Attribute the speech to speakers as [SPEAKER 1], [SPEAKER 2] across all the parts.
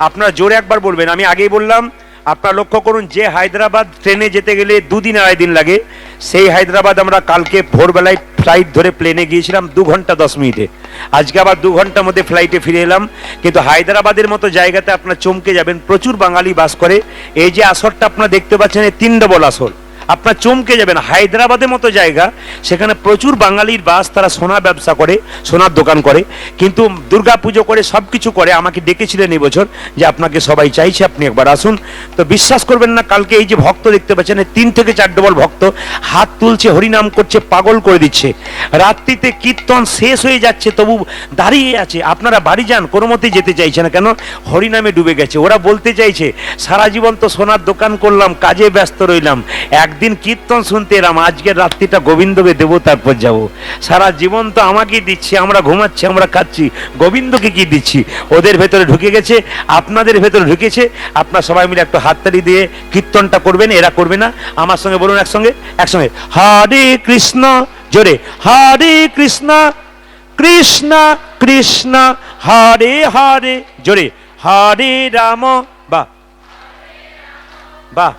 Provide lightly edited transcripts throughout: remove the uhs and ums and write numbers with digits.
[SPEAKER 1] আপনারা জোরে একবার বলবেন। আমি আগেই বললাম, আপনারা লক্ষ্য করুন, যে হায়দ্রাবাদ ট্রেনে যেতে গেলে 2 দিন 2.5 দিন লাগে, সেই হায়দ্রাবাদ আমরা কালকে ভোরবেলায় ফ্লাইট ধরে প্লেনে গিয়েছিলাম 2 ঘন্টা 10 মিনিটে। আজকে আবার 2 ঘন্টার মধ্যে ফ্লাইটে ফিরে এলাম। কিন্তু হায়দ্রাবাদের মতো জায়গাতে আপনারা চমকে যাবেন, প্রচুর বাঙালি বাস করে। এই যে আসরটা আপনারা দেখতে পাচ্ছেন, এই 3 ডবল আসর, আপনার চমকে যাবেন। হায়দ্রাবাদের মতো জায়গা, সেখানে প্রচুর বাঙালির বাস, তারা সোনা ব্যবসা করে, সোনার দোকান করে, কিন্তু দুর্গা পুজো করে, সব কিছু করে। আমাকে ডেকেছিলেন এই বছর যে আপনাকে সবাই চাইছে, আপনি একবার আসুন। তো বিশ্বাস করবেন না, কালকে এই যে ভক্ত দেখতে পাচ্ছেন, 3 থেকে 4 ডবল ভক্ত হাত তুলছে, হরিনাম করছে, পাগল করে দিচ্ছে। রাত্রিতে কীর্তন শেষ হয়ে যাচ্ছে, তবু দাঁড়িয়ে আছে। আপনারা বাড়ি যান, কোনো মতেই যেতে চাইছে না, কেন? হরিনামে ডুবে গেছে। ওরা বলতে চাইছে, সারা জীবন তো সোনার দোকান করলাম, কাজে ব্যস্ত রইলাম, একদিন কীর্তন শুনতে এলাম, আজকের রাত্রিটা গোবিন্দকে দেবো, তারপর যাব। সারা জীবন তো আমাকেই দিচ্ছি, আমরা ঘুমাচ্ছি, আমরা খাচ্ছি, গোবিন্দকে কি দিচ্ছি? ওদের ভেতরে ঢুকে গেছে, আপনাদের ভেতরে ঢুকেছে। আপনারা সবাই মিলে একটু হাততালি দিয়ে কীর্তনটা করবেন, এরা করবে না। আমার সঙ্গে বলুন একসঙ্গে, একসঙ্গে, হরে কৃষ্ণ, জোরে, হরে কৃষ্ণ কৃষ্ণ কৃষ্ণ হরে হরে, জোরে, হরে রাম, বাহ বাহ,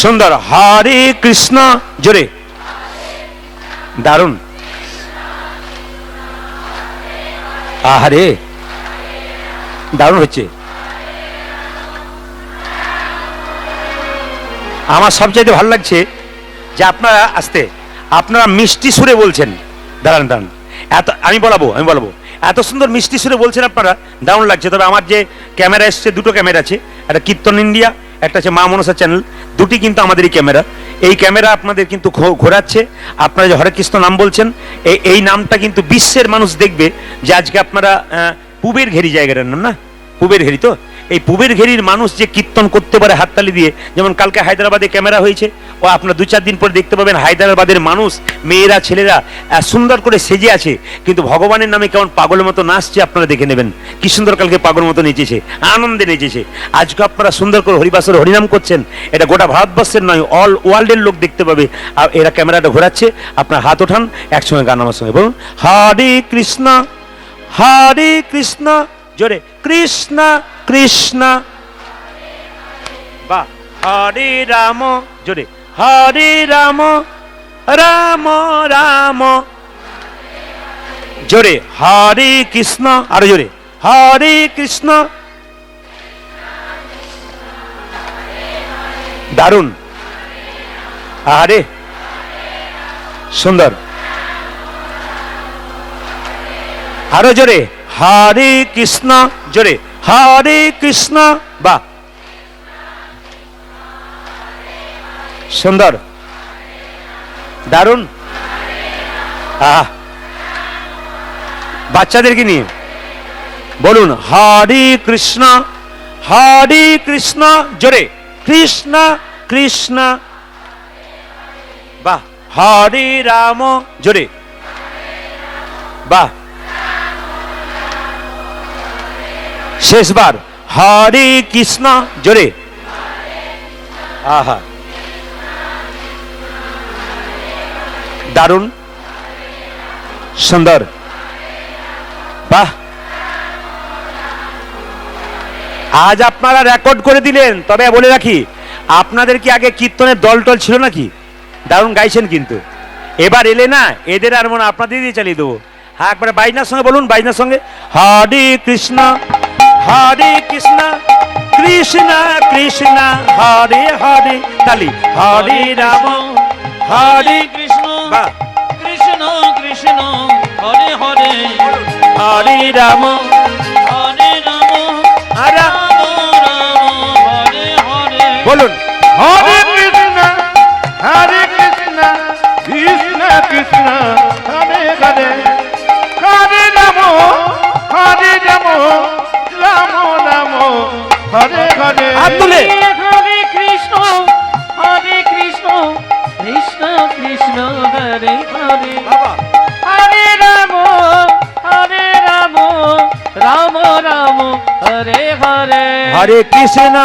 [SPEAKER 1] সুন্দর, হরে কৃষ্ণ, জোরে, দারুণ, আহারে দারুণ হচ্ছে। আমার সবচাইতে ভালো লাগছে যে আপনারা আসতে, আপনারা মিষ্টি সুরে বলছেন। দাঁড়ান দাঁড়ান, আমি বলাবো, এত সুন্দর মিষ্টি সুরে বলছেন আপনারা, দারুণ লাগছে। তবে আমার যে ক্যামেরা এসছে, 2টো ক্যামেরা আছে, একটা কীর্তন ইন্ডিয়া, একটা আছে মা মনসা চ্যানেল, 2টি কিন্তু আমাদেরই ক্যামেরা। এই ক্যামেরা আপনাদের কিন্তু ঘোরাচ্ছে। আপনারা যে হরে কৃষ্ণ নাম বলছেন, এই নামটা কিন্তু বিশ্বের মানুষ দেখবে যে আজকে আপনারা পুবের ঘেরি জায়গাটার নাম না, পুবের ঘেরি। তো এই পুবের ঘেরির মানুষ যে কীর্তন করতে পারে হাততালি দিয়ে, যেমন কালকে হায়দ্রাবাদে ক্যামেরা হয়েছে, ও আপনারা 2-4 দিন পরে দেখতে পাবেন হায়দ্রাবাদের মানুষ, মেয়েরা ছেলেরা সুন্দর করে সেজে আছে, কিন্তু ভগবানের নামে কেমন পাগলের মতো নাচছে, আপনারা দেখে নেবেন। কি সুন্দর কালকে পাগলের মতো নেচেছে, আনন্দে নেচেছে। আজকে আপনারা সুন্দর করে হরিবাসর হরিনাম করছেন, এটা গোটা ভারতবর্ষের নয়, অল ওয়ার্ল্ডের লোক দেখতে পাবে। আর এরা ক্যামেরাটা ঘোরাচ্ছে, আপনার হাত ওঠান, একসঙ্গে গান আমার সঙ্গে বলুন, হরে কৃষ্ণ জোরে, কৃষ্ণ কৃষ্ণ, বা হরে রাম, জোরে, হরে রাম রাম রাম, জোরে, হরে কৃষ্ণ, আরো জোরে, হরে কৃষ্ণ, দারুণ, আরে সুন্দর, আরো জোরে, হরে কৃষ্ণ, জোরে, হরে কৃষ্ণ, বা সুন্দর, দারুণ। বাচ্চাদেরকে নিয়ে বলুন, হরে কৃষ্ণ জোরে, কৃষ্ণ কৃষ্ণ, বাহ, হরে রাম, জোরে, বাহ, শেষবার, হরে কৃষ্ণ, জোরে, আহা দারুণ, সুন্দর, বাহ। আজ আপনারা রেকর্ড করে দিলেন। তবে বলে রাখি, আপনাদের কি আগে কীর্তনের দল টল ছিল নাকি? দারুণ গাইছেন কিন্তু। এবার এলে না, এদের আর মনে আপনাদের দিয়ে চালিয়ে দেবো। হ্যাঁ, একবারে বাইনার সঙ্গে বলুন, বাইনার সঙ্গে, হরে কৃষ্ণ কৃষ্ণ কৃষ্ণ হরে হরে, তালি, হরে রাম হরে
[SPEAKER 2] কৃষ্ণ কৃষ্ণ কৃষ্ণ হরে হরে,
[SPEAKER 1] হরে রাম
[SPEAKER 2] রাম হরে হরে,
[SPEAKER 1] বলুন,
[SPEAKER 3] হরে কৃষ্ণ কৃষ্ণ কৃষ্ণ হরে হরে, হরে রাম রাম রাম হরে হরে,
[SPEAKER 1] হাত তুলে,
[SPEAKER 2] হরে কৃষ্ণ কৃষ্ণ কৃষ্ণ হরে হরে, হরে রাম রাম রাম হরে হরে,
[SPEAKER 1] হরে কৃষ্ণ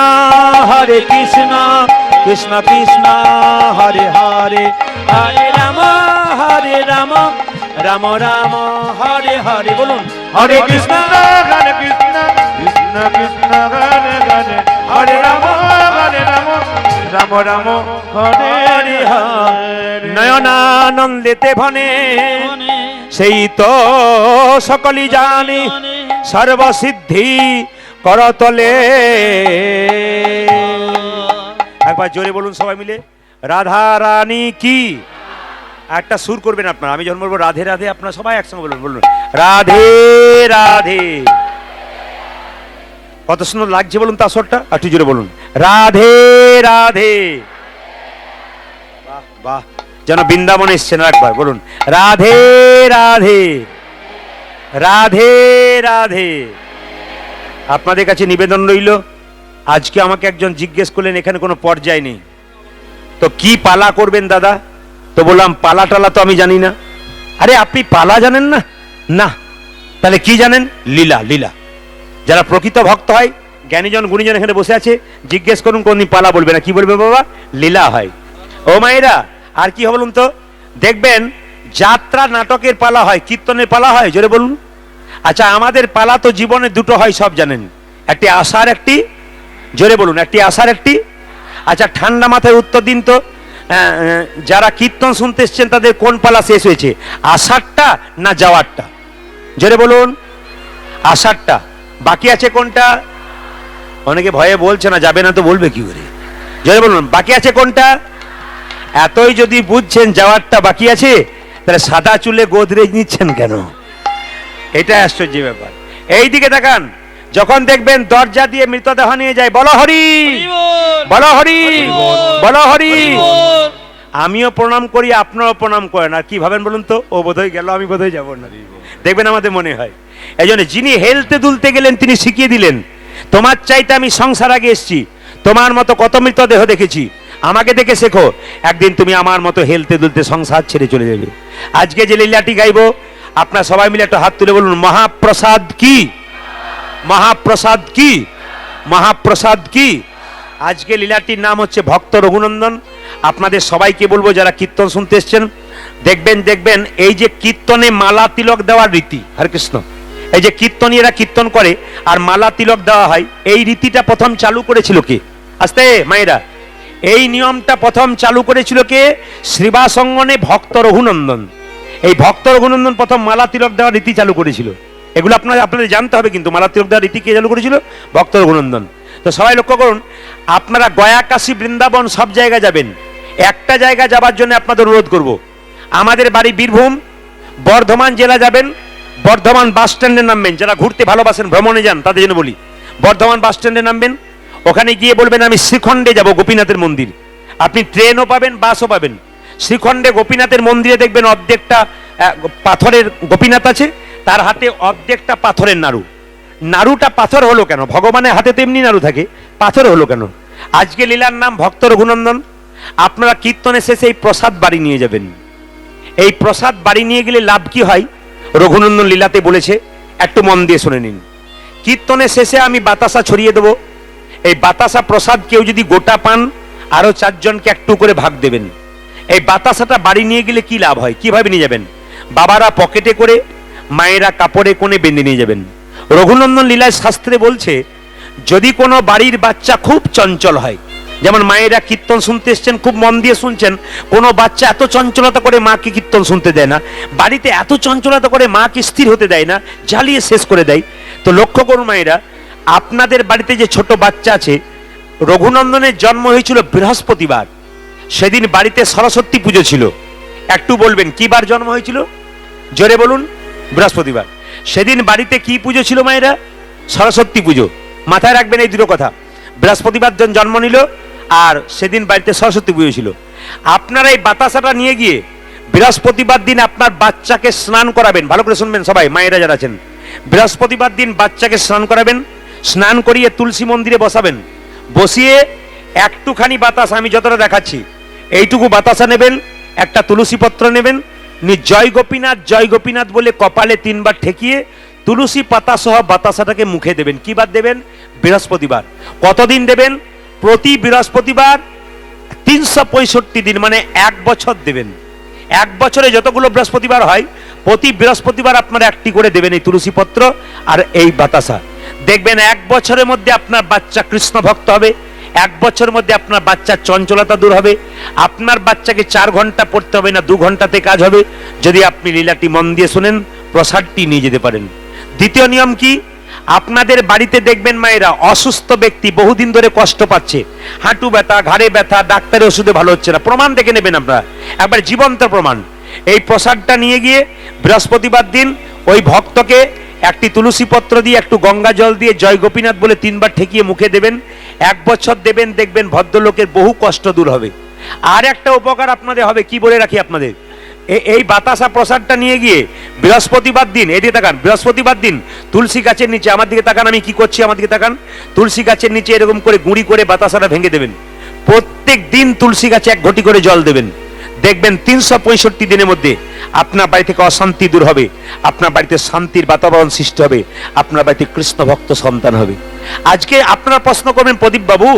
[SPEAKER 1] কৃষ্ণ কৃষ্ণ হরে হরে, হরে রাম রাম রাম হরে হরে বলুন
[SPEAKER 3] হরে কৃষ্ণ হরে কৃষ্ণ কৃষ্ণ কৃষ্ণ হরে হরে হরে রাম রাম রাম হরে
[SPEAKER 1] হরে
[SPEAKER 3] হরে
[SPEAKER 1] নয়নানন্দেতে ভনে সেই তো সকলি জানি সর্বসিদ্ধি করতলে। একবার জোরে বলুন সবাই মিলে, রাধা রানী কি। একটা সুর করবেন আপনারা, আমি যখন বলবো রাধে রাধে আপনারা সবাই একসঙ্গে বলুন, বলুন রাধে রাধে। কত সুন্দর লাগছে বলুন তার স্বরটা, একটু জোরে বলুন রাধে রাধে। বাহ বাহ, যেন বৃন্দাবন এসছেন। একবার বলুন রাধে রাধে রাধে রাধে। আপনাদের কাছে নিবেদন রইল, আজকে আমাকে একজন জিজ্ঞেস করলেন এখানে কোনো পর্যায় নেই, তো কি পালা করবেন দাদা? তো বললাম পালা টালা তো আমি জানি না। আরে আপনি পালা জানেন না? না, তাহলে কি জানেন? লীলা। লীলা। যারা প্রকৃত ভক্ত হয়, জ্ঞানীজন গুণীজন এখানে বসে আছে, জিজ্ঞেস করুন কোনদিন পালা বলবে না। কি বলবে বাবা? লীলা হয়। ও মায়েরা, আর কি হবে বলুন তো? দেখবেন যাত্রা নাটকের পালা হয়, কীর্তনের পালা হয়, জোরে বলুন। আচ্ছা, আমাদের পালা তো জীবনে দুটো হয়, সব জানেন, একটি আশার, একটি, জোরে বলুন, একটি আশার, একটি। আচ্ছা, ঠান্ডা মাথায় উত্তর দিন তো, যারা কীর্তন শুনতে এসছেন তাদের কোন পালা শেষ হয়েছে, আষাঢ়টা না যাওয়ারটা? জোরে বলুন। আষাঢ়টা। বাকি আছে কোনটা? অনেকে ভয়ে বলছে না, যাবে না তো বলবে কি করে? জোরে বলুন, বাকি আছে কোনটা? এতই যদি বুঝছেন যাওয়ারটা বাকি আছে, তাহলে সাদা চুলে গোদরেজ নিচ্ছেন কেন? এটা আশ্চর্য ব্যাপার। এই দিকে তাকান, যখন দেখবেন দরজা দিয়ে মৃতদেহ নিয়ে যায়, বলো হরি, বলো হরি, বলো হরি। আমিও প্রণাম করি, আপনারাও প্রণাম করেন, আর কি ভাবেন বলুন তো? ও বোধহয় গেল, আমি বোধহয় যাবো না। দেখবেন আমাদের মনে হয়। এই জন্য যিনি হেলতে দুলতে গেলেন তিনি শিখিয়ে দিলেন, তোমার চাইতে আমি সংসার আগে এসছি, তোমার মতো কত মৃতদেহ দেখেছি, আমাকে দেখে শেখো, একদিন তুমি আমার মতো হেলতে দুলতে সংসার ছেড়ে চলে যাবে। আজকে যে লীলাটি গাইবো, আপনারা সবাই মিলে একটা হাত তুলে বলুন মহাপ্রসাদ কি, মহাপ্রসাদ কি, মহাপ্রসাদ কি। আজকে লীলাটির নাম হচ্ছে ভক্ত রঘুনন্দন। আপনাদের সবাইকে বলবো যারা কীর্তন শুনতে এসছেন, দেখবেন এই যে কীর্তনে মালা তিলক দেওয়ার রীতি, হরে কৃষ্ণ, এই যে কীর্তনীয়রা কীর্তন করে আর মালা তিলক দেওয়া হয়, এই রীতিটা প্রথম চালু করেছিল কে? আস্তে মায়েরা, এই নিয়মটা প্রথম চালু করেছিল কে? শ্রীবাসঙ্গনে ভক্ত রঘুনন্দন। এই ভক্ত রঘুনন্দন প্রথম মালা তিলক দেওয়ার রীতি চালু করেছিল। এগুলো আপনাদের জানতে হবে, কিন্তু মালা তিলক দেওয়ার রীতি কে চালু করেছিল? ভক্ত রঘুনন্দন। তো সবাই লক্ষ্য করুন, আপনারা গয়া, কাশী, বৃন্দাবন সব জায়গায় যাবেন, একটা জায়গা যাবার জন্য আপনাদের অনুরোধ করব। আমাদের বাড়ি বীরভূম, বর্ধমান জেলা যাবেন, বর্ধমান বাস স্ট্যান্ডে নামবেন। যারা ঘুরতে ভালোবাসেন, ভ্রমণে যান, তাদের জন্য বলি, বর্ধমান বাস স্ট্যান্ডে নামবেন, ওখানে গিয়ে বলবেন আমি শ্রীখণ্ডে যাব, গোপীনাথের মন্দির। আপনি ট্রেনও পাবেন, বাসও পাবেন। শ্রীখণ্ডে গোপীনাথের মন্দিরে দেখবেন অর্ধেকটা পাথরের গোপীনাথ আছে, তার হাতে অর্ধেকটা পাথরের নাড়ু। নাড়ুটা পাথর হলো কেন? ভগবানের হাতে তো এমনি নাড়ু থাকে, পাথর হলো কেন? আজকে লীলার নাম ভক্ত রঘুনন্দন। আপনারা কীর্তনের শেষে এই প্রসাদ বাড়ি নিয়ে যাবেন। এই প্রসাদ বাড়ি নিয়ে গেলে লাভ কি হয় রঘুনন্দন লীলাতে বলেছে, একটু মন দিয়ে শুনে নিন। কীর্তনের শেষে আমি বাতাসা ছড়িয়ে দেবো, এই বাতাসা প্রসাদ কেউ যদি গোটা পান, আরো 4 জনকে একটু করে ভাগ দেবেন। এই বাতাসাটা বাড়ি নিয়ে গেলে কি লাভ হয়, কিভাবে নিয়ে যাবেন? বাবারা পকেটে করে, মায়েরা কাপড়ে কোণে বেঁধে নিয়ে যাবেন। রঘুনন্দন লীলায় শাস্ত্রে বলছে, যদি কোনো বাড়ির বাচ্চা খুব চঞ্চল হয়, যেমন মায়েরা কীর্তন শুনতে এসছেন, খুব মন দিয়ে শুনছেন, কোনো বাচ্চা এত চঞ্চলতা করে মাকে কীর্তন শুনতে দেয় না, বাড়িতে এত চঞ্চলতা করে মাকে স্থির হতে দেয় না, জ্বালিয়ে শেষ করে দেয়, তো লক্ষ্য করুন মায়েরা, আপনাদের বাড়িতে যে ছোট বাচ্চা আছে, রঘুনন্দনের জন্ম হয়েছিল বৃহস্পতিবার, সেদিন বাড়িতে সরস্বতী পুজো ছিল। একটু বলবেন কি বার জন্ম হয়েছিল? জোরে বলুন। বৃহস্পতিবার। সেদিন বাড়িতে কি পুজো ছিল মায়েরা? সরস্বতী পুজো। মাথায় রাখবেন এই দুটো কথা, বৃহস্পতিবার জন্ম নিল আর সেদিন বাড়িতে সরস্বতী পুজো ছিল। আপনারা এই বাতাসাটা নিয়ে গিয়ে বৃহস্পতিবার দিন আপনার বাচ্চাকে স্নান করাবেন। ভালো করে শুনবেন সবাই, মায়েরা যারা আছেন, বৃহস্পতিবার দিন বাচ্চাকে স্নান করাবেন, স্নান করিয়ে তুলসী মন্দিরে বসাবেন, বসিয়ে একটুখানি বাতাস, আমি যতটা দেখাচ্ছি এইটুকু বাতাসা নেবেন, একটা তুলসী পত্র নেবেন, জয় গোপীনাথ জয় গোপীনাথ বলে কপালে 3 বার ঠেকিয়ে তুলসী পাতা সহ বাতাসাটাকে মুখে দেবেন। কি বার দেবেন? বৃহস্পতিবার। কতদিন দেবেন? প্রতি বৃহস্পতিবার 365 দিন, মানে 1 বছর দেবেন। 1 বছরে যতগুলো বৃহস্পতিবার হয়, প্রতি বৃহস্পতিবার আপনারা একটি করে দেবেন এই তুলসী পত্র আর এই বাতাসা। দেখবেন 1 বছরের মধ্যে আপনার বাচ্চা কৃষ্ণ ভক্ত হবে, 1 বছরের মধ্যে আপনার বাচ্চার চঞ্চলতা দূর হবে, আপনার বাচ্চাকে 4 ঘন্টা পড়তে হবে না, 2 ঘন্টাতে কাজ হবে, যদি আপনি লীলাটি মন দিয়ে শুনেন, প্রসাদটি নিয়ে যেতে পারেন। দ্বিতীয় নিয়ম কি, আপনাদের বাড়িতে দেখবেন মায়েরা অসুস্থ ব্যক্তি বহুদিন ধরে কষ্ট পাচ্ছে, হাঁটু ব্যথা, ঘাড়ে ব্যথা, ডাক্তারের ওষুধে ভালো হচ্ছে না, প্রমাণ দেখে নেবেন আপনারা, একবার জীবন্ত প্রমাণ। এই প্রসাদটা নিয়ে গিয়ে বৃহস্পতিবার দিন ওই ভক্তকে একটি তুলসী পত্র দিয়ে একটু গঙ্গা জল দিয়ে জয় গোপীনাথ বলে 3 বার ঠেকিয়ে মুখে দেবেন, 1 বছর দেবেন, দেখবেন ভদ্রলোকের বহু কষ্ট দূর হবে। আর একটা উপকার আপনাদের হবে, কি বলে রাখি আপনাদের, এই বাতাসা প্রসাদটা নিয়ে গিয়ে বৃহস্পতিবার দিন, এদিকে তাকান, বৃহস্পতিবার দিন তুলসী গাছের নিচে, আমার দিকে তাকান, আমি কি করছি আমার দিকে তাকান, তুলসী গাছের নিচে এরকম করে গুঁড়ি করে বাতাসাটা ভেঙে দেবেন। প্রত্যেক দিন তুলসী গাছে 1 ঘটি করে জল দেবেন, দেখবেন 365 দিনের মধ্যে আপনার বাড়ি থেকে অশান্তি দূর হবে, আপনার বাড়িতে শান্তির বাতাবরণ সৃষ্টি হবে, আপনার বাড়িতে কৃষ্ণ ভক্ত সন্তান হবে। আজকে আপনারা প্রশ্ন করবেন, প্রদীপ বাবু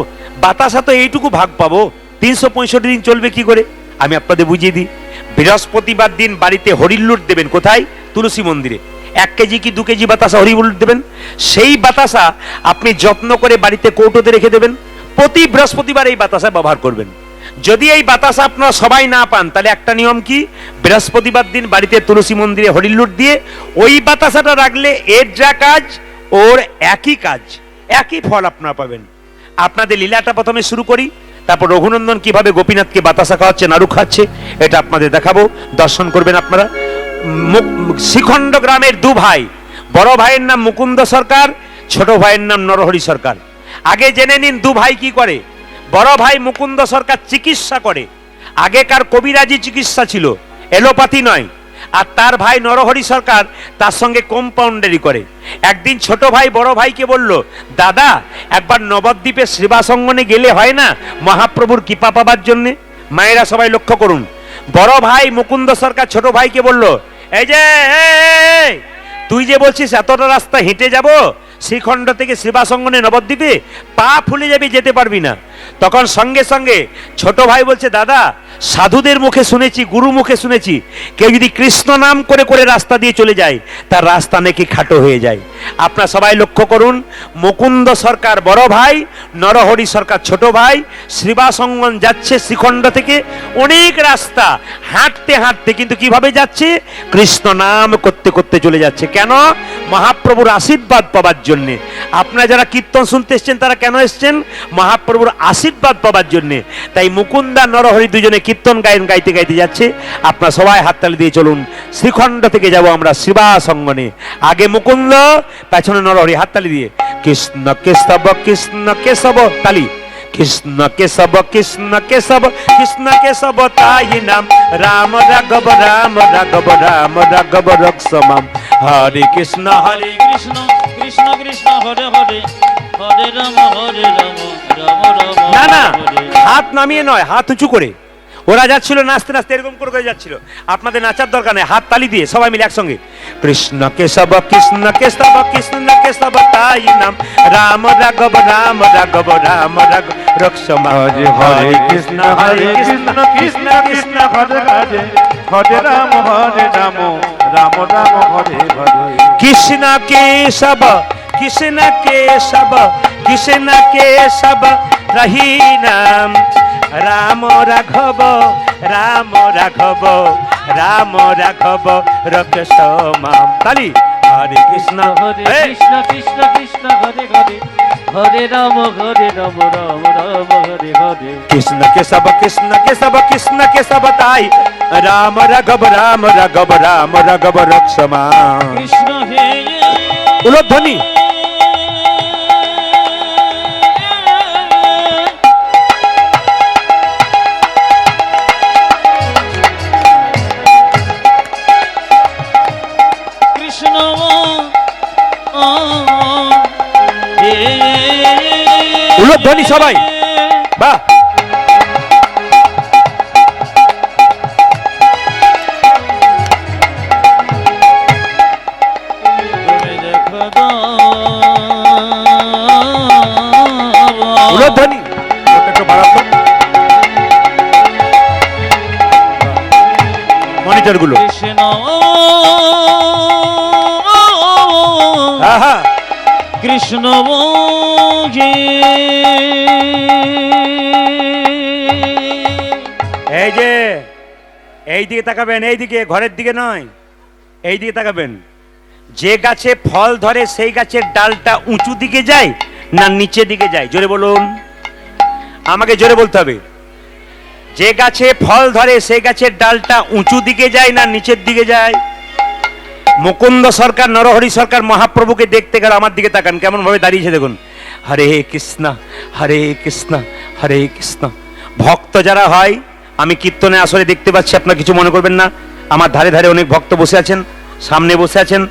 [SPEAKER 1] বাতাসা তো এইটুকু ভাগ পাবো, 365 দিন চলবে কি করে? আমি আপনাদের বুঝিয়ে দিই। বৃহস্পতিবার দিন বাড়িতে হরিলুট দেবেন, কোথায়? তুলসী মন্দিরে। 1 কেজি কি 2 কেজি বাতাসা হরিলুট দেবেন, সেই বাতাসা আপনি যত্ন করে বাড়িতে কৌটোতে রেখে দেবেন, প্রতি বৃহস্পতিবার এই বাতাসা ব্যবহার করবেন। যদি এই বাতাসা আপনারা সবাই না পান, তাহলে একটা নিয়ম কি, বৃহস্পতিবার দিন বাড়িতে তুলসী মন্দিরে হরিলুট দিয়ে ওই বাতাসাটা রাখলে এর যা কাজ ওর একই কাজ, একই ফল আপনারা পাবেন। আপনাদের লীলাটা প্রথমে শুরু করি, তারপর রঘুনন্দন কিভাবে গোপীনাথকে বাতাসা খাওয়াচ্ছে, নাড়ু খাচ্ছে, এটা আপনাদের দেখাবো, দর্শন করবেন আপনারা। শ্রীখণ্ড গ্রামের 2 ভাই, বড় ভাইয়ের নাম মুকুন্দ সরকার, ছোট ভাইয়ের নাম নরহরি সরকার। আগে জেনে নিন 2 ভাই কি করে। বড় ভাই মুকুন্দ সরকার চিকিৎসা করে, আগেকার কবিরাজি চিকিৎসা ছিল, এলোপ্যাথি নয়। আর তার ভাই নরহরি সরকার তার সঙ্গে কম্পাউন্ডারি করে। একদিন ছোট ভাই বড় ভাইকে বলল, দাদা একবার নবদ্বীপে সেবাসঙ্গনে গেলে হয় না, মহাপ্রভুর কৃপা পাবার জন্যে? মায়েরা সবাই লক্ষ্য করুন, বড় ভাই মুকুন্দ সরকার ছোট ভাইকে বলল, এই যে তুই যে বলছিস এতটা রাস্তা হেঁটে যাব শ্রীখণ্ড থেকে সেবাসঙ্গনে নবদ্বীপে, পা ফুলে যাবি, যেতে পারবি না। তখন সঙ্গে সঙ্গে ছোট ভাই বলছে, দাদা সাধুদের মুখে শুনেছি, গুরু মুখে শুনেছি, কেউ যদি কৃষ্ণ নাম করে করে রাস্তা দিয়ে চলে যায় তার রাস্তা নাকি খাটো হয়ে যায়। আপনারা সবাই লক্ষ্য করুন, মুকুন্দ সরকার বড় ভাই, নরহরি সরকার ছোট ভাই, শ্রীবাসঙ্গন যাচ্ছে শ্রীখণ্ড থেকে অনেক রাস্তা হাঁটতে হাঁটতে, কিন্তু কিভাবে যাচ্ছে? কৃষ্ণ নাম করতে করতে চলে যাচ্ছে। কেন? মহাপ্রভুর আশীর্বাদ পাবার জন্য। আপনারা যারা কীর্তন শুনতে এসছেন তারা কেন এসছেন? মহাপ্রভুর আশীর্বাদ পাবার জন্য। তাই মুকুন্দা নরহরি দুজনে কীর্তন গাইতে গাইতে যাচ্ছে। আপনারা সবাই হাততালি দিয়ে চলুন, শ্রীখণ্ড থেকে যাব আমরা শিবাসঙ্গনে। আগে মুকুন্দ, পেছনে নরহরি, হাততালি দিয়ে কৃষ্ণ কেশব কৃষ্ণ কেশব, তালি, কৃষ্ণ কেশব কৃষ্ণ কেশব কৃষ্ণ কেশব তাই নাম, রাম রাঘব রাম রাঘব রাম রাঘব রক্ষমাম, হরে কৃষ্ণ হরে
[SPEAKER 2] কৃষ্ণ কৃষ্ণ কৃষ্ণ হরে হরে, হরে রাম রাম রাম
[SPEAKER 1] না না,
[SPEAKER 2] হরে।
[SPEAKER 1] হাত নামিয়ে নয়, হাত উঁচু করে। ওরা যাচ্ছিল নাচতে নাচতে এরকম করে করে যাচ্ছিল। আপনাদের নাচার দরকার নেই, হাত তালি দিয়ে সবাই মিলে একসঙ্গে কৃষ্ণ কেশব কৃষ্ণ কেশব কৃষ্ণ কেশব তাই নাম, রাম রাঘব রাম রাঘব রাম রাঘব রক্ষমা,
[SPEAKER 3] হরে কৃষ্ণ কৃষ্ণ কৃষ্ণ হরে হরে, হরে রাম রাম রাম হরে হরে।
[SPEAKER 1] কৃষ্ণ কেশব কৃষ্ণ কেশব কৃষ্ণ কেশব রহি নাম, রাম রাঘব রাম রাঘব রাম রাঘব রক্ষমাম, তালি, হরে কৃষ্ণ
[SPEAKER 2] হরে
[SPEAKER 1] এই,
[SPEAKER 2] কৃষ্ণ কৃষ্ণ কৃষ্ণ হরে হরে, হরে রাম রাম রাম হরে হরে।
[SPEAKER 1] কৃষ্ণ কেশব কৃষ্ণ কেশব কৃষ্ণ কেশব তাই, রাম রাঘব রাম রাঘব রাম রাঘব রক্ষমাম।
[SPEAKER 2] কৃষ্ণ হে
[SPEAKER 1] উলধ্বনি।
[SPEAKER 2] কৃষ্ণ
[SPEAKER 1] উলধ্বনি সবাই, বাহ। উলধ্বনি একটু বাড়াবো মনিটর গুলো।
[SPEAKER 2] কৃষ্ণ
[SPEAKER 1] আহা,
[SPEAKER 2] কৃষ্ণ বোঝে।
[SPEAKER 1] এই যে এই দিকে তাকাবেন, এই দিকে, ঘরের দিকে নয়, এই দিকে তাকাবেন। যে গাছে ফল ধরে সেই গাছের ডালটা উঁচু দিকে যায় না নিচের দিকে যায়? জোরে বলুন, আমাকে জোরে বলতে হবে। যে গাছে ফল ধরে সেই গাছের ডালটা উঁচু দিকে যায় না নিচের দিকে যায়? মুকুন্দ সরকার, নরহরি সরকার মহাপ্রভুকে দেখতে গেল। আমার দিকে তাকান, কেমন ভাবে দাঁড়িয়েছে দেখুন। হরে কৃষ্ণ হরে কৃষ্ণ হরে কৃষ্ণ। ভক্ত যারা হয়, আমি কীর্তনে আসলে দেখতে পাচ্ছি, আপনারা কিছু মনে করবেন না। আমার ধারে ধারে অনেক ভক্ত বসে আছেন, সামনে বসে আছেন,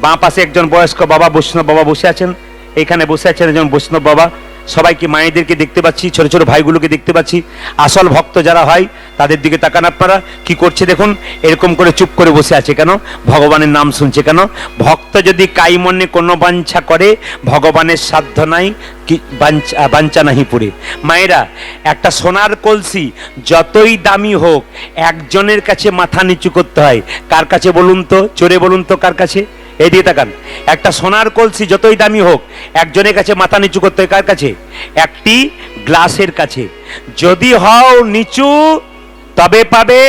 [SPEAKER 1] বাঁ পাশে একজন বয়স্ক বাবা, বৈষ্ণব বাবা বসে আছেন, এখানে বসে আছেন একজন বৈষ্ণব বাবা। সবাইকে, মায়েদেরকে দেখতে পাচ্ছি, ছোট ছোট ভাইগুলোকে দেখতে পাচ্ছি। আসল ভক্ত যারা হয় তাদের দিকে তাকান আপনারা। কি করছে দেখুন, এরকম করে চুপ করে বসে আছে কেন? ভগবানের নাম শুনছে কেন? ভক্ত যদি কাই মনে কোনো বাঞ্ছা করে, ভগবানের সাধ্য নাই, কি বাঞ্ছা নাহি পুরে। মায়েরা, একটা সোনার কলসি যতই দামি হোক, একজনের কাছে মাথা নিচু করতে হয়। কার কাছে বলুন তো? চোরে বলুন তো, কার কাছে? এদিকে তাকান। একটা সোনার কলসি যতই দামি হোক, একজনের কাছে মাথা নিচু করতে হয়। কার কাছে? একটি গ্লাসের কাছে। যদি হও নিচু তবে পাবে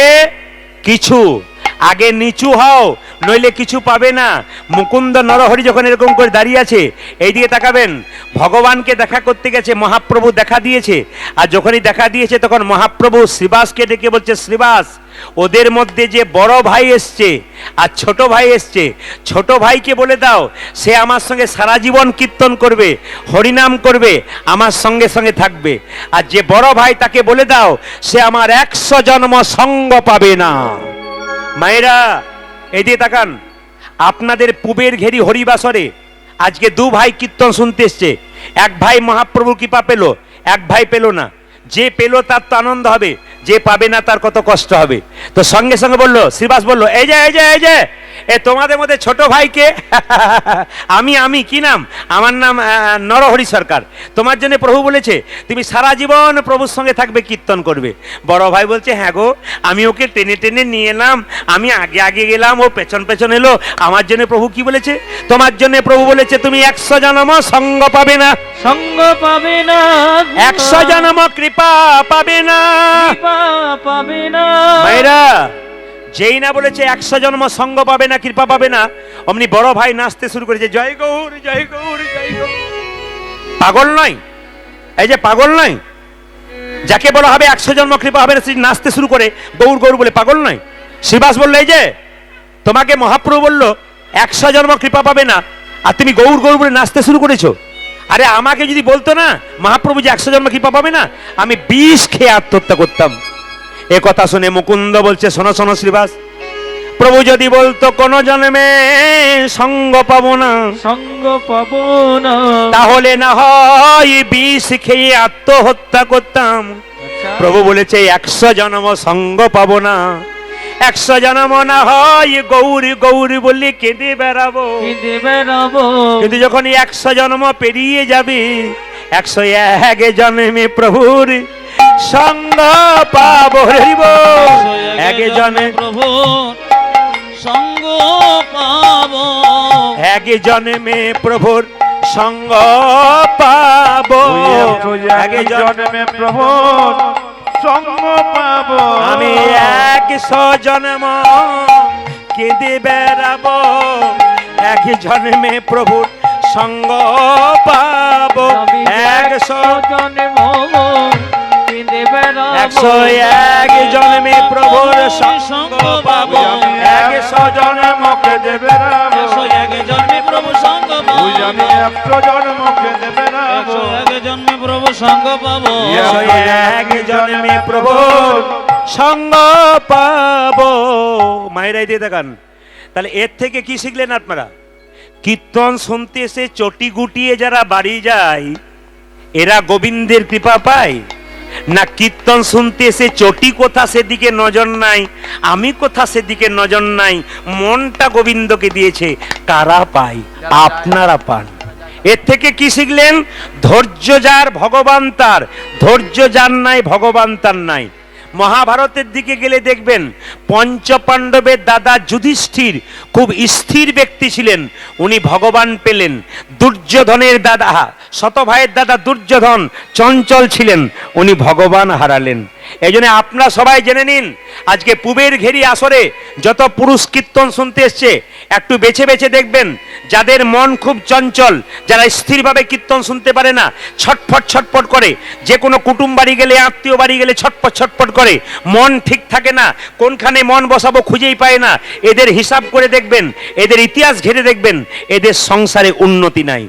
[SPEAKER 1] কিছু। আগে নিচু হও, নইলে কিছু পাবে না। মুকুন্দ নরহরি যখন এরকম করে দাঁড়িয়ে আছে, এইদিকে তাকাবেন, ভগবানকে দেখা করতে গেছে, মহাপ্রভু দেখা দিয়েছে। আর যখনই দেখা দিয়েছে তখন মহাপ্রভু শ্রীবাসকে ডেকে বলছে, শ্রীবাস, ওদের মধ্যে যে বড় ভাই এসছে আর ছোট ভাই এসছে, ছোট ভাইকে বলে দাও সে আমার সঙ্গে সারা জীবন কীর্তন করবে, হরিনাম করবে, আমার সঙ্গে সঙ্গে থাকবে। আর যে বড় ভাই তাকে বলে দাও সে আমার 100 জন্ম সঙ্গ পাবে না। মায়েরা, এদিকে তাকান। আপনাদের পূবের ঘেরি হরিবাসরে আজকে দু ভাই কীর্তন শুনতে এসছে। এক ভাই মহাপ্রভুর কৃপা পেল, এক ভাই পেল না। যে পেল তার তো আনন্দ হবে, যে পাবে না তার কত কষ্ট হবে। তো সঙ্গে সঙ্গে বললো, শ্রীবাস বললো, এই যে এই যে এই যে এ তোমাদের মধ্যে ছোট ভাইকে আমি কি নাম? আমার নাম নরহরি সরকার। তোমার জন্য প্রভু বলেছে তুমি সারা জীবন প্রভুর সঙ্গে থাকবে, কীর্তন করবে। বড় ভাই বলছে, হ্যাঁ গো, আমি ওকে টেনে টেনে নিয়ে এলাম, আমি আগে আগে গেলাম, ও পেছন পেছন এলো। আমার জন্য প্রভু কি বলেছে? তোমার জন্য প্রভু বলেছে তুমি 100 জন্ম সঙ্গ পাবে না,
[SPEAKER 2] সঙ্গ পাবে না,
[SPEAKER 1] 100 জন্ম কৃপা পাবে না,
[SPEAKER 2] কৃপা পাবে না।
[SPEAKER 1] মায়েরা, যেই না বলেছে 100 জন্ম সঙ্গ পাবে না, কৃপা পাবে না, অমনি বড় ভাই নাচতে শুরু করেছে, জয় গৌর জয় গৌর জয় গৌর। পাগল নয়, এই যে পাগল নয়, যাকে বলা হবে 100 জন্ম কৃপা হবে না, সে নাচতে শুরু করে গৌর গৌর বলে, পাগল নয়। শ্রীবাস বললো, এই যে তোমাকে মহাপ্রভু বললো 100 জন্ম কৃপা পাবে না, আর তুমি গৌর গৌর বলে নাচতে শুরু করেছো। আরে আমাকে যদি বলতো না মহাপ্রভু যে 100 জন্ম কৃপা পাবে না, আমি 20 খেয়ে আত্মহত্যা করতাম। এ কথা শুনে মুকুন্দ বলছে, শোনো শোনো শ্রীবাস, প্রভু যদি বলতো কোন জন্মে সঙ্গ পাবো না,
[SPEAKER 2] সঙ্গ পাবো না,
[SPEAKER 1] তাহলে না হয় 20 খেয়ে আত্মহত্যা করতাম। প্রভু বলেছে 100 জন্ম সঙ্গ পাবো না, 100 জন্ম না হয় গৌরী গৌরী বললে কেঁদে বেড়াবো,
[SPEAKER 2] কেঁদে বেড়াবো।
[SPEAKER 1] কিন্তু যখন 100 জন্ম পেরিয়ে যাবে, 101 জন্মে প্রভুর সঙ্গ পাবো। হরিব এক জন্মে
[SPEAKER 2] প্রভু সঙ্গ পাবো,
[SPEAKER 1] এক জন্মে প্রভুর সঙ্গ পাবো, এক
[SPEAKER 3] জন্মে প্রভু সঙ্গ পাবো।
[SPEAKER 1] আমি 100 জন্ম কেঁদে বেড়াবো, এক জন্মে প্রভুর সঙ্গ পাবো। 100
[SPEAKER 2] জন্ম কেঁদে বেড়াবো,
[SPEAKER 1] 101 জন্মে প্রভুর সঙ্গ পাবো, 100 জন্ম কেঁদে বেড়াবো,
[SPEAKER 2] 101 জন্মে প্রভু সঙ্গ পাবো,
[SPEAKER 3] আমি 100 জন্মকে দেবে না,
[SPEAKER 2] 101 জন্মে প্রভু সঙ্গ পাবো,
[SPEAKER 1] 101 জন্মে প্রভুর সঙ্গ পাবো। মায়েরাই দিয়ে দেখান। তাহলে এর থেকে কি শিখলেন আপনারা? কীর্তন শুনতে এসে চটি গুটিয়ে যারা বাড়ি যায়, এরা গোবিন্দের কৃপা পায় না? কীর্তন শুনতে এসে চটি কোথা সেদিকে নজর নাই, আমি কোথা সেদিকে নজর নাই, মনটা গোবিন্দকে দিয়েছে, কারা পায়? আপনারা পান। এর থেকে কি শিখলেন? ধৈর্য যার ভগবান তার, ধৈর্য যার নাই ভগবান তার নাই। মহাভারতের দিকে গেলে দেখবেন পঞ্চপাণ্ডবের দাদা যুধিষ্ঠির খুব স্থির ব্যক্তি ছিলেন, উনি ভগবান পেলেন। দুর্যোধনের দাদা, শত ভাইয়ের দাদা দুর্যোধন চঞ্চল ছিলেন, উনি ভগবান হারালেন। এই জন্য আপনারা সবাই জেনে নিন, আজকে পুবের ঘেরি আসরে যত পুরুষ কীর্তন শুনতে এসছে একটু বেছে বেছে দেখবেন, যাদের মন খুব চঞ্চল, যারা স্থিরভাবে কীর্তন শুনতে পারে না, ছটফট ছটফট করে, যে কোনো কুটুম বাড়ি গেলে, আত্মীয় বাড়ি গেলে ছটফট ছটফট করে, মন ঠিক থাকে না, কোনখানে মন বসাবো খুঁজেই পায় না, এদের হিসাব করে দেখবেন, এদের ইতিহাস ঘেরে দেখবেন, এদের সংসারে উন্নতি নাই।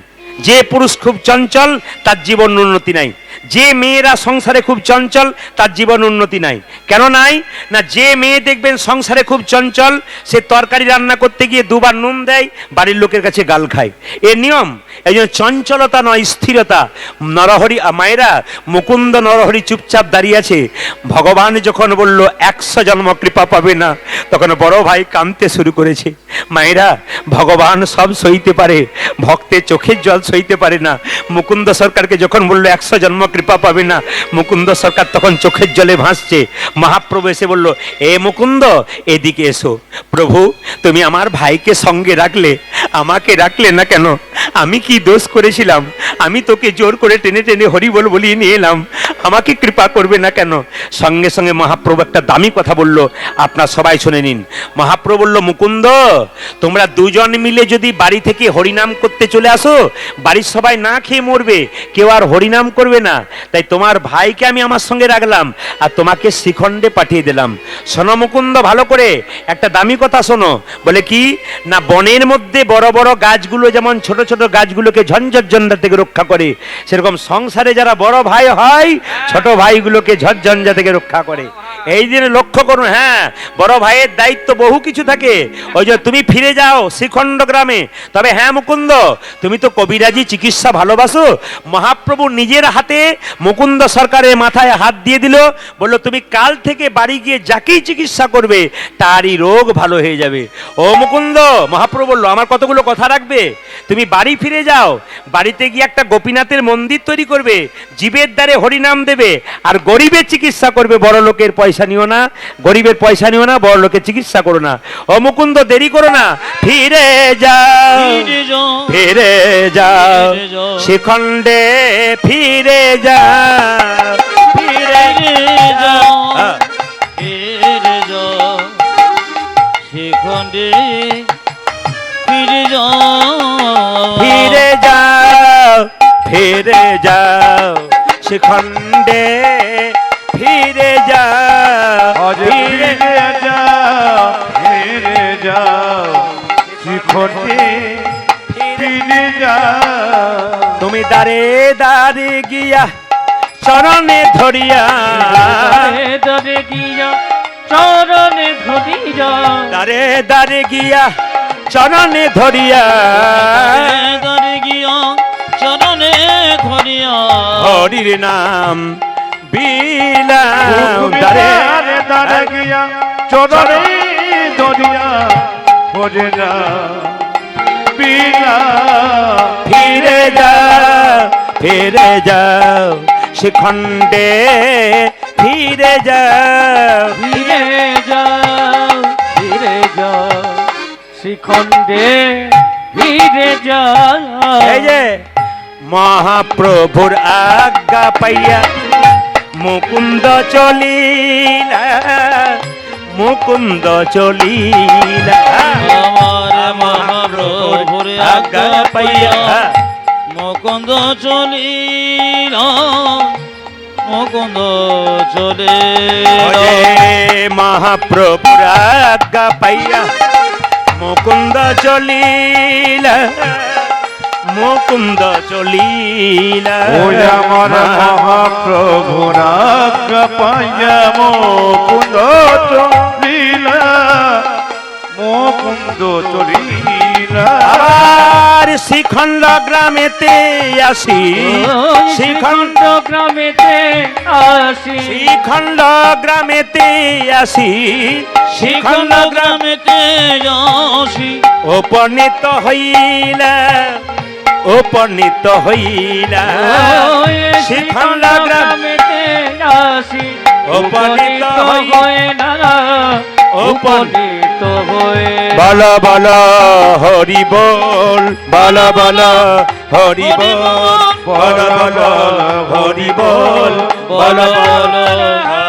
[SPEAKER 1] যে পুরুষ খুব চঞ্চল তার জীবন উন্নতি নাই, যে মেয়েরা সংসারে খুব চঞ্চল তার জীবন উন্নতি নাই। কেন নাই? না, যে মেয়ে দেখবেন সংসারে খুব চঞ্চল, সে তরকারি রান্না করতে গিয়ে দুবার নুন দেয়, বাড়ির লোকের কাছে গাল খায়, এ নিয়ম। এই জন্য চঞ্চলতা নয়, স্থিরতা। নরহরি মায়েরা, মুকুন্দ নরহরি চুপচাপ দাঁড়িয়ে আছে। ভগবান যখন বলল 100 জন্ম কৃপা পাবে না, তখন বড় ভাই কাঁদতে শুরু করেছে। মায়েরা, ভগবান সব সইতে পারে, ভক্তের চোখের জল সইতে পারে না। মুকুন্দ সরকারকে যখন বললো 100 জন্ম কৃপা পাবে না, মুকুন্দ সরকার তখন চোখের জলে ভাসছে। মহাপ্রভু এসে বলল, এ মুকুন্দ, এদিকে এসো। প্রভু, তুমি আমার ভাইকে সঙ্গে রাখলে, আমাকে রাখলে না কেন? আমি কি দোষ করেছিলাম? আমি তোকে জোর করে টেনে টেনে হরি বল বলিয়ে নিয়ে এলাম, আমাকে কৃপা করবে না কেন? সঙ্গে সঙ্গে মহাপ্রভু একটা দামি কথা বলল, আপনার সবাই শুনে নিন। মহাপ্রভু বলল, মুকুন্দ, তোমরা দুজন মিলে যদি বাড়ি থেকে হরিনাম করতে চলে আসো, বাড়ির সবাই না খেয়ে মরবে, কেউ আর হরিনাম করবে না। তাই তোমার ভাইকে আমি আমার সঙ্গে রাখলাম আর তোমাকে শ্রীখণ্ডে পাঠিয়ে দিলাম। শোনো মুকুন্দ, ভালো করে একটা দামি কথা শোনো। বলে কি না, বনের মধ্যে বড় বড় গাছগুলো যেমন ছোট ছোট গাছগুলোকে ঝঞ্ঝট ঝঞ্ঝা থেকে রক্ষা করে, সেরকম সংসারে যারা বড় ভাই হয় ছোট ভাইগুলোকে ঝঞ্ঝা থেকে রক্ষা করে। এই দিনে লক্ষ্য করুন, হ্যাঁ, বড় ভাইয়ের দায়িত্ব বহু কিছু থাকে। ওই যে তুমি ফিরে যাও শ্রীখণ্ড গ্রামে। তবে হ্যাঁ মুকুন্দ, তুমি তো কবিরাজি চিকিৎসা ভালোবাসো। মহাপ্রভু নিজের হাতে মুকুন্দ সরকারের মাথায় হাত দিয়ে দিল, বলল, তুমি কাল থেকে বাড়ি গিয়ে যাকেই চিকিৎসা করবে তারই রোগ ভালো হয়ে যাবে। ও মুকুন্দ, মহাপ্রভু বলল, আমার কতগুলো কথা রাখবে। তুমি বাড়ি ফিরে যাও, বাড়িতে গিয়ে একটা গোপীনাথের মন্দির তৈরি করবে, জীবের দ্বারে হরিনাম দেবে, আর গরিবের চিকিৎসা করবে। বড় লোকের পয়সা নিও না, গরিবের পয়সা নিও না, বড় লোকের চিকিৎসা করো না। ও মুকুন্দ, দেরি করো না, ফিরে যাও, ফিরে যাও শ্রীখণ্ডে, ফিরে যাও, ফিরে যাও,
[SPEAKER 2] ফিরে যাও শ্রীখণ্ডে, ফিরে যাও,
[SPEAKER 1] ফিরে যাও, ফিরে যাও শ্রীখণ্ডে, ফিরে যাও,
[SPEAKER 3] ফিরে যাও, ফিরে যাও শ্রীখণ্ডে, ফিরে যাও।
[SPEAKER 1] তুমি দাঁড়ে দাঁড়ে গিয়া চরণে ধরিয়া,
[SPEAKER 2] দারে গিয়া চরণে ধরিয়া,
[SPEAKER 1] দাঁড়ে দাঁড়ে গিয়া চরণে ধরিয়া,
[SPEAKER 2] দারে গিয়া চরণে ধরিয়া,
[SPEAKER 1] হরির নাম বিলাম। দাঁড়ে
[SPEAKER 3] দাঁড়ে গিয়া চরণে ধরিয়া, হরে নাম বিলাম।
[SPEAKER 1] ফিরে যাও, ফিরে যাও শ্রীখণ্ডে, ফিরে যাও,
[SPEAKER 2] ফিরে যাও, ফিরে যাও শ্রীখণ্ডে, ফিরে যাও।
[SPEAKER 1] এই যে মহাপ্রভুর আজ্ঞা পাইয়া মুকুন্দ চলিলা, মুকুন্দ চলিলা,
[SPEAKER 2] আমার মহাপ্রভুর আজ্ঞা পাইয়া মুকুন্দ চলিল, মুকুন্দ চলে।
[SPEAKER 1] মহাপ্রভুর আজ্ঞা পাইয়া মুকুন্দ চলিলা, মুকুন্দ চলিলা।
[SPEAKER 3] ওই আমার মহাপ্রভুর আজ্ঞা পাইয়া মুকুন্দ চলিলা, মুকুন্দ চলিলা।
[SPEAKER 1] আর শ্রীখণ্ড গ্রামেতে আসি,
[SPEAKER 2] শ্রীখণ্ড গ্রামেতে আসি,
[SPEAKER 1] শ্রীখণ্ড গ্রামেতে আসি,
[SPEAKER 2] শ্রীখণ্ড গ্রামেতে আসি,
[SPEAKER 1] উপনীত হইলা, উপনীত হইলা। শ্রীখণ্ড
[SPEAKER 2] গ্রামেতে আসি, উপনীত হয়ে না উপনীত হয়ে
[SPEAKER 1] বালা বালা হরি বল বালা বালা হরি বল বালা বালা হরি বল বালা বালা